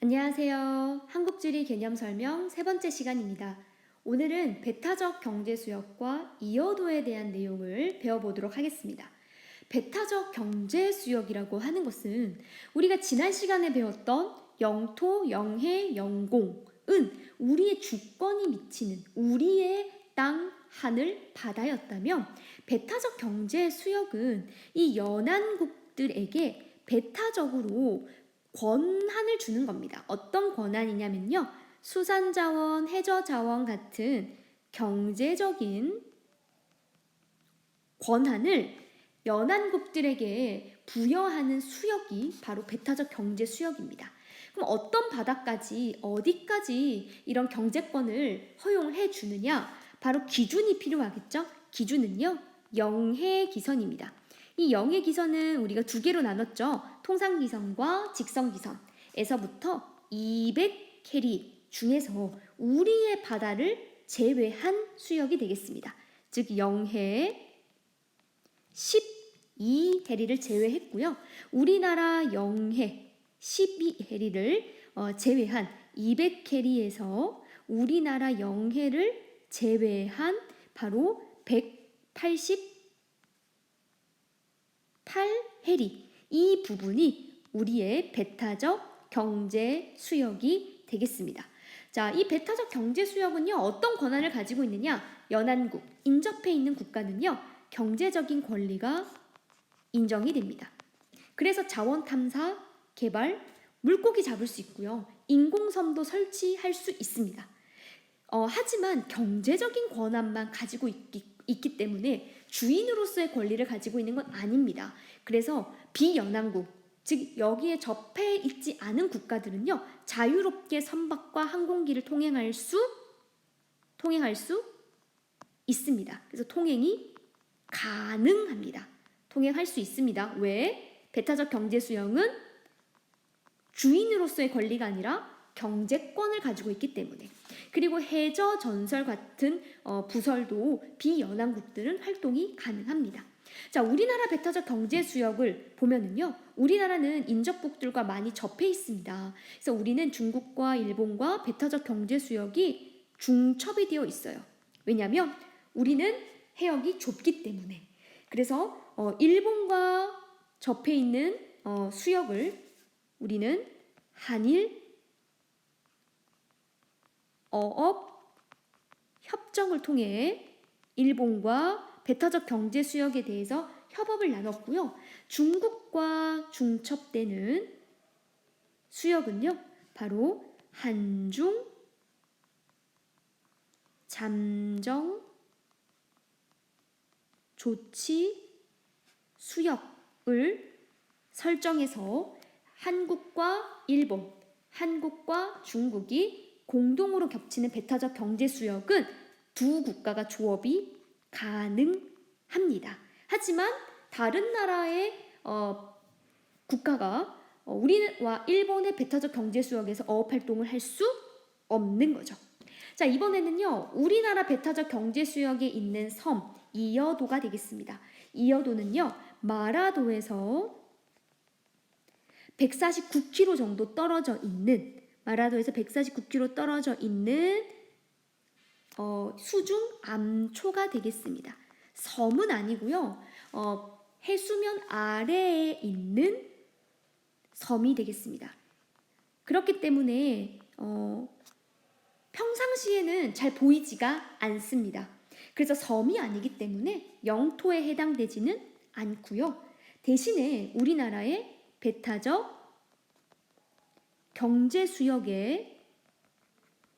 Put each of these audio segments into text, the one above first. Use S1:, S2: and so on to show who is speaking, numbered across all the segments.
S1: 안녕하세요. 한국지리 개념 설명 세 번째 시간입니다. 오늘은 배타적 경제 수역과 이어도에 대한 내용을 배워보도록 하겠습니다. 배타적 경제 수역이라고 하는 것은 우리가 지난 시간에 배웠던 영토, 영해, 영공은 우리의 주권이 미치는 우리의 땅, 하늘, 바다였다면 배타적 경제 수역은 이 연안국들에게 배타적으로 권한을 주는 겁니다. 어떤 권한이냐면요. 수산자원, 해저자원 같은 경제적인 권한을 연안국들에게 부여하는 수역이 바로 배타적 경제 수역입니다. 그럼 어떤 바다까지 어디까지 이런 경제권을 허용해 주느냐? 바로 기준이 필요하겠죠? 기준은요. 영해기선입니다. 이 영해기선은 우리가 두 개로 나눴죠. 통상기선과 직선기선에서부터 200캐리 중에서 우리의 바다를 제외한 수역이 되겠습니다. 즉 영해 12해리를 제외했고요. 우리나라 영해 12해리를 제외한 200해리에서 우리나라 영해를 제외한 바로 188해리, 이 부분이 우리의 배타적 경제 수역이 되겠습니다. 자, 이 배타적 경제 수역은요, 어떤 권한을 가지고 있느냐? 연안국, 인접해 있는 국가는요, 경제적인 권리가 인정이 됩니다. 그래서 자원 탐사, 개발, 물고기 잡을 수 있고요. 인공섬도 설치할 수 있습니다. 하지만 경제적인 권한만 가지고 있기 때문에 주인으로서의 권리를 가지고 있는 건 아닙니다. 그래서 비연안국, 즉 여기에 접해 있지 않은 국가들은요, 자유롭게 선박과 항공기를 통행할 수 있습니다. 그래서 통행이 가능합니다. 통행할 수 있습니다. 왜? 배타적 경제 수역은 주인으로서의 권리가 아니라 경제권을 가지고 있기 때문에. 그리고 해저 전설 같은 부설도 비연안국들은 활동이 가능합니다. 자, 우리나라 배타적 경제 수역을 보면은요, 우리나라는 인접국들과 많이 접해 있습니다. 그래서 우리는 중국과 일본과 배타적 경제 수역이 중첩이 되어 있어요. 왜냐하면 우리는 해역이 좁기 때문에. 그래서 일본과 접해 있는 수역을 우리는 한일 어업 협정을 통해 일본과 배타적 경제 수역에 대해서 협업을 나눴고요. 중국과 중첩되는 수역은요, 바로 한중 잠정 조치 수역을 설정해서 한국과 일본, 한국과 중국이 공동으로 겹치는 배타적 경제 수역은 두 국가가 조업이 가능합니다. 하지만 다른 나라의 국가가 우리와 일본의 배타적 경제 수역에서 어업 활동을 할 수 없는 거죠. 자, 이번에는요, 우리나라 배타적 경제 수역에 있는 섬 이어도가 되겠습니다. 이어도는요, 마라도에서 149km 정도 떨어져 있는, 마라도에서 149km 떨어져 있는 수중 암초가 되겠습니다. 섬은 아니고요, 해수면 아래에 있는 섬이 되겠습니다. 그렇기 때문에 평상시에는 잘 보이지가 않습니다. 그래서 섬이 아니기 때문에 영토에 해당되지는 않고요. 대신에 우리나라의 배타적 경제 수역에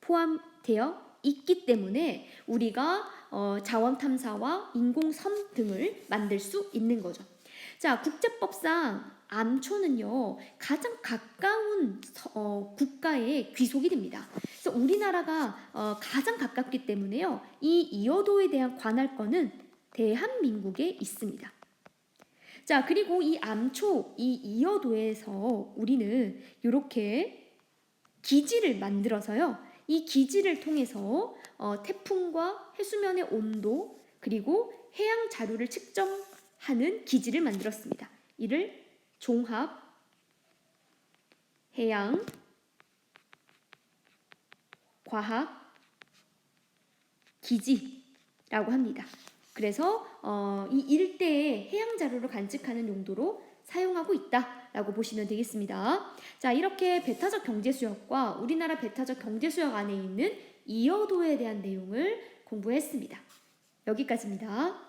S1: 포함되어 있기 때문에 우리가 자원 탐사와 인공섬 등을 만들 수 있는 거죠. 자, 국제법상 암초는요, 가장 가까운 국가의 귀속이 됩니다. 그래서 우리나라가 가장 가깝기 때문에요, 이 이어도에 대한 관할권은 대한민국에 있습니다. 자, 그리고 이 암초, 이 이어도에서 우리는 이렇게 기지를 만들어서요, 이 기지를 통해서 태풍과 해수면의 온도, 그리고 해양 자료를 측정하는 기지를 만들었습니다. 이를 종합 해양 과학 기지라고 합니다. 그래서 이 일대의 해양 자료를 관측하는 용도로 사용하고 있다라고 보시면 되겠습니다. 자, 이렇게 배타적 경제 수역과 우리나라 배타적 경제 수역 안에 있는 이어도에 대한 내용을 공부했습니다. 여기까지입니다.